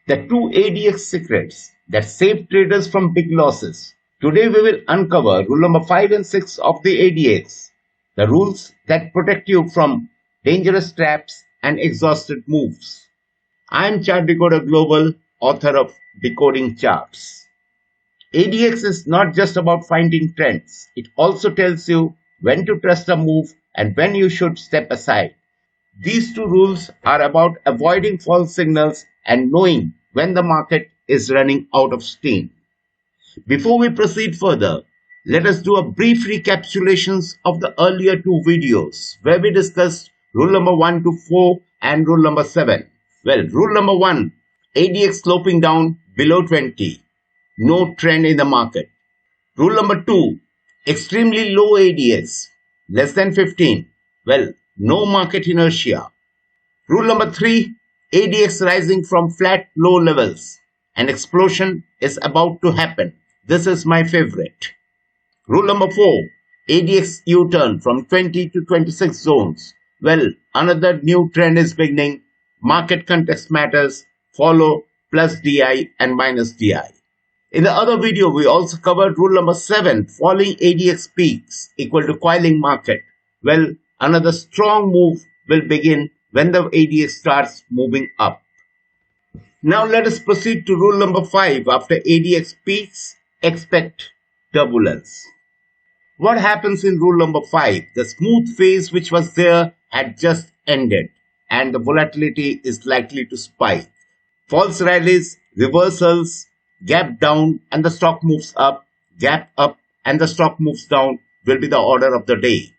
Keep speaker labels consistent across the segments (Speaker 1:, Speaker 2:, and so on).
Speaker 1: The two ADX secrets that save traders from big losses. Today we will uncover rule number 5 and 6 of the ADX, the rules that protect you from dangerous traps and exhausted moves. I am ChartDecoder Global, author of Decoding Charts. ADX is not just about finding trends. It also tells you when to trust a move and when you should step aside. These two rules are about avoiding false signals and knowing when the market is running out of steam. Before we proceed further, let us do a brief recapitulation of the earlier two videos where we discussed rule number 1 to 4 and rule number 7. Well, rule number 1, ADX sloping down below 20. No trend in the market. Rule number 2, extremely low ADX, less than 15. Well, no market inertia. Rule number 3, ADX rising from flat low levels. An explosion is about to happen. This is my favorite. Rule number 4, ADX U-turn from 20 to 26 zones. Well, another new trend is beginning. Market context matters. Follow plus DI and minus DI. In the other video, we also covered rule number 7, falling ADX peaks equal to coiling market. Well, another strong move will begin when the ADX starts moving up. Now let us proceed to rule number 5. After ADX peaks, expect turbulence. What happens in rule number 5? The smooth phase which was there had just ended and the volatility is likely to spike. False rallies, reversals, gap down and the stock moves up, gap up and the stock moves down will be the order of the day.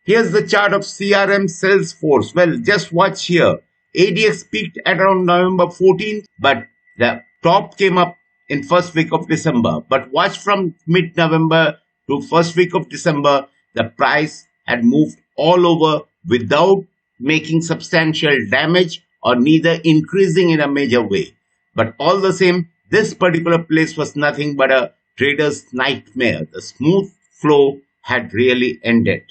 Speaker 1: Here's the chart of CRM Salesforce. Well, just watch here. ADX peaked at around November 14th, but the top came up in first week of December. But watch from mid-November to first week of December, the price had moved all over without making substantial damage or neither increasing in a major way. But all the same, this particular place was nothing but a trader's nightmare. The smooth flow had really ended.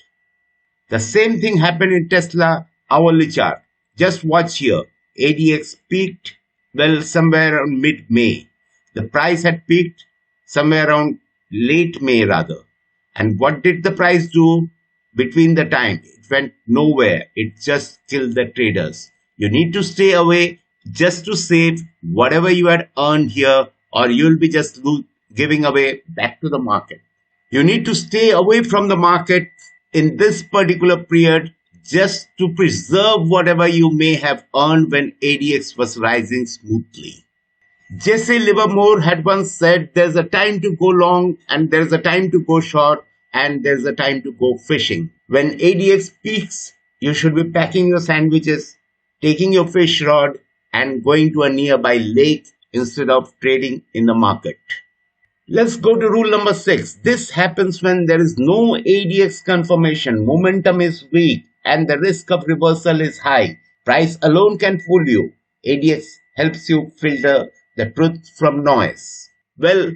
Speaker 1: The same thing happened in Tesla hourly chart. Just watch here. ADX peaked, well, somewhere around mid-May. The price had peaked somewhere around late May rather. And what did the price do between the time? It went nowhere. It just killed the traders. You need to stay away just to save whatever you had earned here, or you'll be just giving away back to the market. You need to stay away from the market in this particular period just to preserve whatever you may have earned when ADX was rising smoothly. Jesse Livermore had once said there's a time to go long and there's a time to go short and there's a time to go fishing. When ADX peaks, you should be packing your sandwiches, taking your fish rod and going to a nearby lake instead of trading in the market. Let's go to rule number 6. This happens when there is no ADX confirmation, momentum is weak and the risk of reversal is high. Price alone can fool you. ADX helps you filter the truth from noise. Well,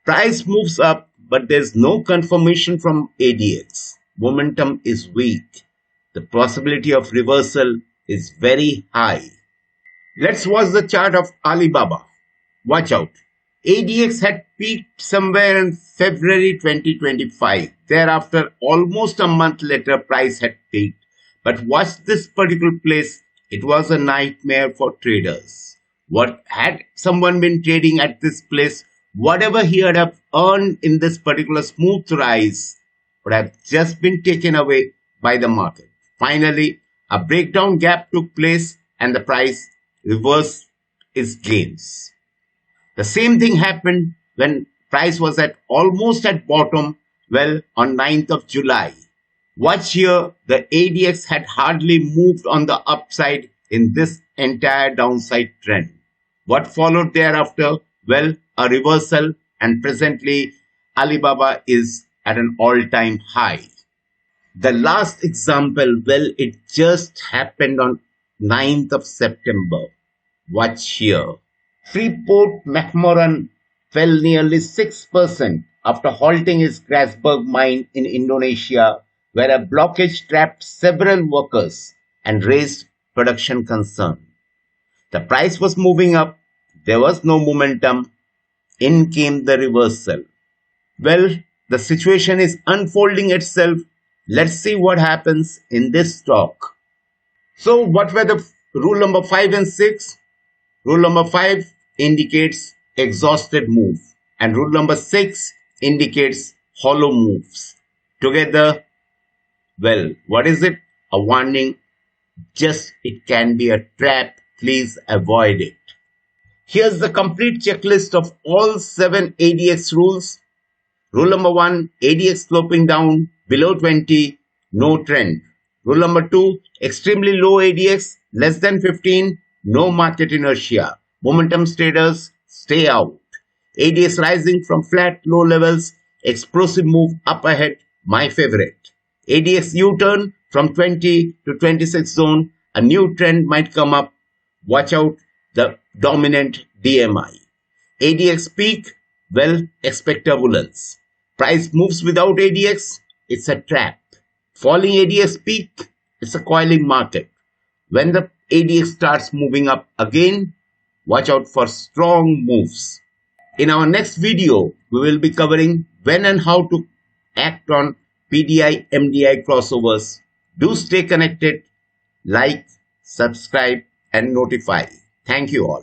Speaker 1: price moves up but there's no confirmation from ADX. Momentum is weak. The possibility of reversal is very high. Let's watch the chart of Alibaba. Watch out. ADX had peaked somewhere in February 2025. Thereafter, almost a month later, price had peaked. But watch this particular place. It was a nightmare for traders. What had someone been trading at this place, whatever he had have earned in this particular smooth rise would have just been taken away by the market. Finally, a breakdown gap took place and the price reversed its gains. The same thing happened when price was at almost at bottom, well, on 9th of July. Watch here, the ADX had hardly moved on the upside in this entire downside trend. What followed thereafter? Well, a reversal, and presently Alibaba is at an all-time high. The last example, well, it just happened on 9th of September. Watch here. Freeport McMoran fell nearly 6% after halting its Grasberg mine in Indonesia, where a blockage trapped several workers and raised production concern. The price was moving up, There was no momentum. In came the reversal. Well, the situation is unfolding itself. Let's see what happens in this talk. So, what were the rule number 5 and 6? Rule number 5 indicates exhausted move, and rule number 6 indicates hollow moves. Together, well, what is it? A warning. Just it can be a trap. Please avoid it. Here's the complete checklist of all 7 ADX rules. Rule number 1, ADX sloping down below 20, no trend. Rule number 2, extremely low ADX, less than 15, no market inertia. Momentum traders, stay out. ADX rising from flat low levels, explosive move up ahead, my favorite. ADX U-turn from 20 to 26 zone, a new trend might come up. Watch out, the dominant DMI. ADX peak, well, expect turbulence. Price moves without ADX, it's a trap. Falling ADX peak, it's a coiling market. When the ADX starts moving up again, watch out for strong moves. In our next video, we will be covering when and how to act on PDI MDI crossovers. Do stay connected, like, subscribe, and notify. Thank you all.